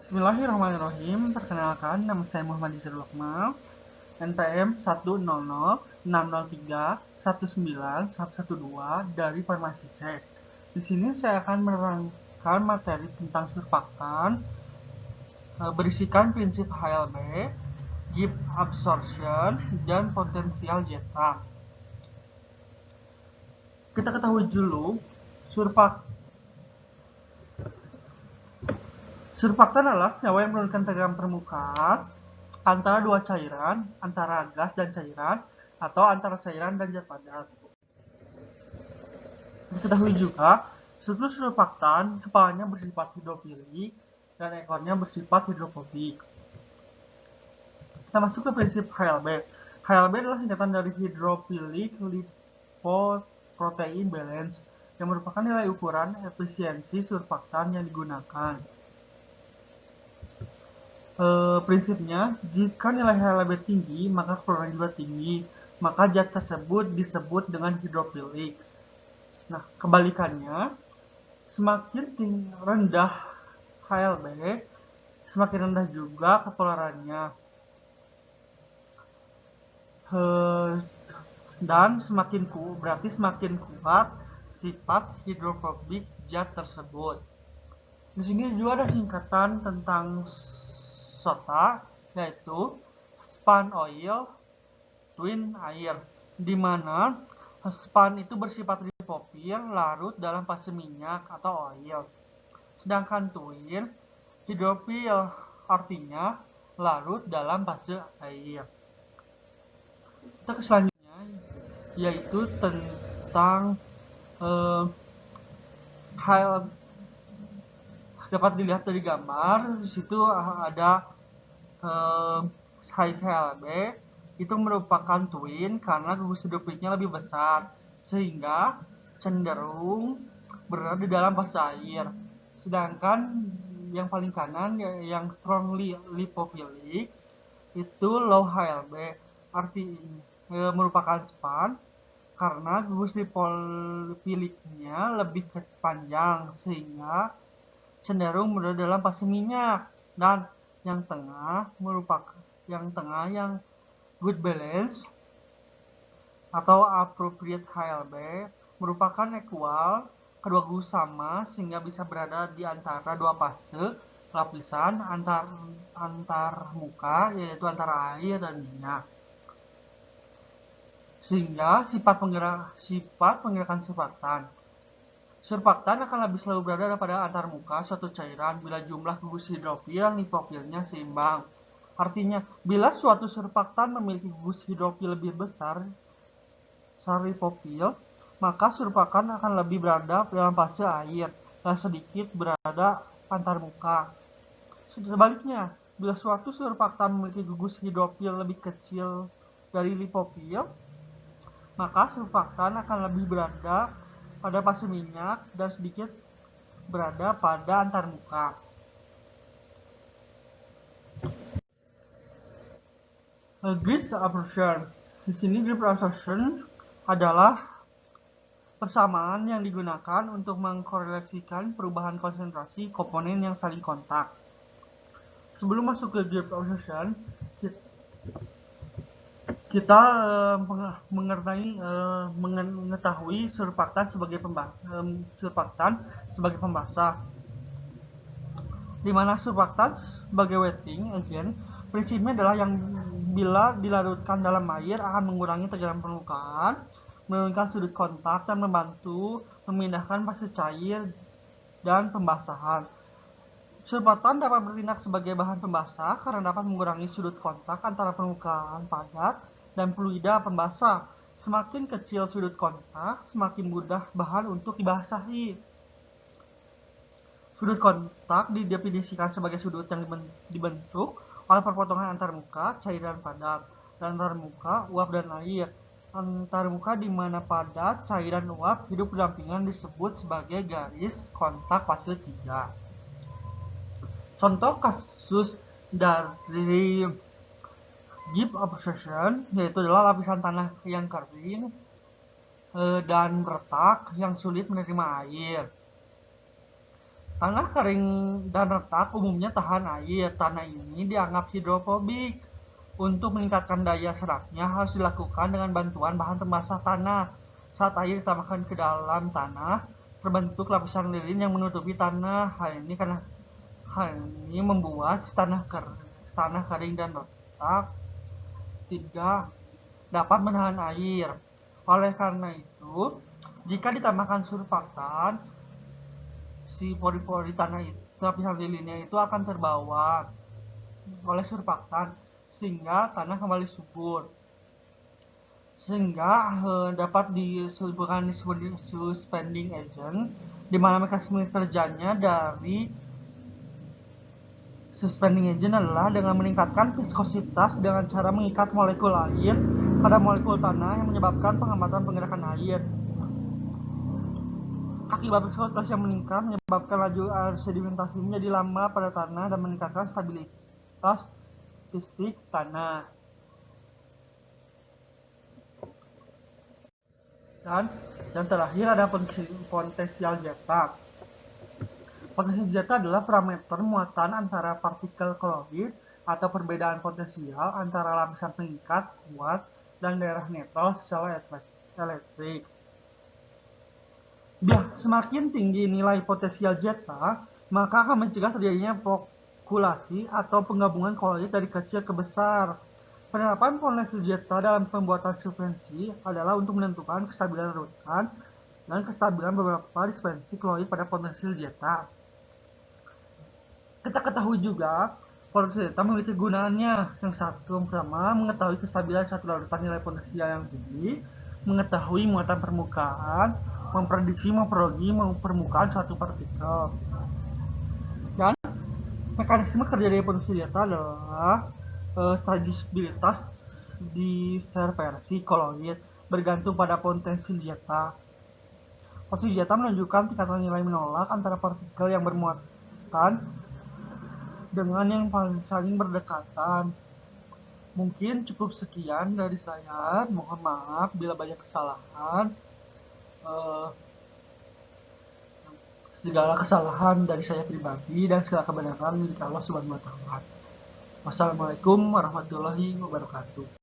Bismillahirrahmanirrahim. Perkenalkan, nama saya Muhammad Izrul Akmal, NPM 1000663191112 dari Farmasi C. Di sini saya akan menerangkan materi tentang surfaktan berisikan prinsip HLB, Gibbs absorption, dan potensial zeta. Kita ketahui dulu surfaktan adalah senyawa yang menurunkan tekanan permukaan antara dua cairan, antara gas dan cairan, atau antara cairan dan zat padat. Diketahui juga, struktur surfaktan kepalanya bersifat hidrofilik dan ekornya bersifat hidrofobik. Kita masuk ke prinsip HLB. HLB adalah singkatan dari hidrofilik lipoprotein balance, yang merupakan nilai ukuran efisiensi surfaktan yang digunakan. Prinsipnya, jika nilai HLB tinggi, maka keluaran juga tinggi, maka zat tersebut disebut dengan hidrofilik. Nah, kebalikannya, semakin rendah HLB, semakin rendah juga kekeluarannya. Dan berarti semakin kuat sifat hidrofobik zat tersebut. Di sini juga ada singkatan tentang SOTA, yaitu span oil twin air, di mana span itu bersifat lipofil larut dalam fase minyak atau oil, sedangkan twin hidrofil artinya larut dalam fase air. Kita ke selanjutnya, yaitu tentang hal dapat dilihat dari gambar. Di situ ada high HLB itu merupakan twin karena gugus hidrofiliknya lebih besar, sehingga cenderung berada di dalam fase air. Sedangkan yang paling kanan, yang strongly lipophilic, itu low HLB, merupakan span karena gugus lipofiliknya lebih panjang, sehingga cenderung berada dalam fase minyak. Dan yang tengah yang good balance atau appropriate HLB merupakan equal, kedua gugus sama sehingga bisa berada di antara dua fase lapisan antar muka, yaitu antara air dan minyak, sehingga sifat penggerakan surfaktan akan lebih selalu berada pada antar muka suatu cairan bila jumlah gugus hidrofil lipofilnya seimbang. Artinya, bila suatu surfaktan memiliki gugus hidrofil lebih besar lipofil, maka surfaktan akan lebih berada dalam fase air dan sedikit berada antar muka. Sebaliknya, bila suatu surfaktan memiliki gugus hidrofil lebih kecil dari lipofil, maka surfaktan akan lebih berada pada fase minyak dan sedikit berada pada antar muka. Gibbs absorption. Di sini Gibbs absorption adalah persamaan yang digunakan untuk mengkorelasikan perubahan konsentrasi komponen yang saling kontak. Sebelum masuk ke Gibbs absorption, kita mengetahui surfaktan sebagai pembasah, di mana surfaktan sebagai wetting agent prinsipnya adalah yang bila dilarutkan dalam air akan mengurangi tekanan permukaan, menurunkan sudut kontak, dan membantu memindahkan fase cair dan pembasahan. Surfaktan dapat bertindak sebagai bahan pembasah karena dapat mengurangi sudut kontak antara permukaan padat dan fluida pembasah. Semakin kecil sudut kontak, semakin mudah bahan untuk dibasahi. Sudut kontak didefinisikan sebagai sudut yang dibentuk oleh perpotongan antar muka cairan padat dan antar muka uap dan air. Antar muka di mana padat, cairan, uap hidup berdampingan disebut sebagai garis kontak fase 3. Contoh kasus dari Gibbs absorption yaitu adalah lapisan tanah yang kering dan retak yang sulit menerima air. Tanah kering dan retak umumnya tahan air. Tanah ini dianggap hidrofobik. Untuk meningkatkan daya seratnya harus dilakukan dengan bantuan bahan pembasah tanah. Saat air ditambahkan ke dalam tanah, terbentuk lapisan lilin yang menutupi tanah. Hal ini membuat tanah kering dan retak tidak dapat menahan air. Oleh karena itu, jika ditambahkan surfaktan, si pori-pori tanah itu, lapisan lilinnya itu akan terbawa oleh surfaktan sehingga tanah kembali subur. Sehingga dapat disebutkan suspending agent, di mana mekanisme kerjanya dari suspending agent adalah dengan meningkatkan viskositas dengan cara mengikat molekul air pada molekul tanah yang menyebabkan penghambatan pergerakan air. Akibat viskositas yang meningkat menyebabkan laju air sedimentasi menjadi lama pada tanah dan meningkatkan stabilitas fisik tanah. Dan yang terakhir ada potensial zeta. Potensial zeta adalah parameter muatan antara partikel klorid atau perbedaan potensial antara lapisan pengikat, kuat, dan daerah netral secara elektrik. Semakin tinggi nilai potensial zeta, maka akan mencegah terjadinya populasi atau penggabungan klorid dari kecil ke besar. Penerapan potensial zeta dalam pembuatan suspensi adalah untuk menentukan kestabilan rutan dan kestabilan beberapa dispensi klorid pada potensial zeta. Kita ketahui juga potensial zeta memiliki gunaannya. Yang satu pertama, mengetahui kestabilan satu larutan nilai potensial yang tinggi, mengetahui muatan permukaan, memprediksi morfologi permukaan suatu partikel. Dan mekanisme kerja dari potensial zeta adalah stabilitas dispersi koloid bergantung pada potensial zeta. Potensial zeta menunjukkan tingkatan nilai menolak antara partikel yang bermuatan dengan yang saling berdekatan. Mungkin cukup sekian dari saya. Mohon maaf bila banyak kesalahan. Segala kesalahan dari saya pribadi dan segala kebenaran milik Allah Subhanahu wa Ta'ala. Wassalamualaikum warahmatullahi wabarakatuh.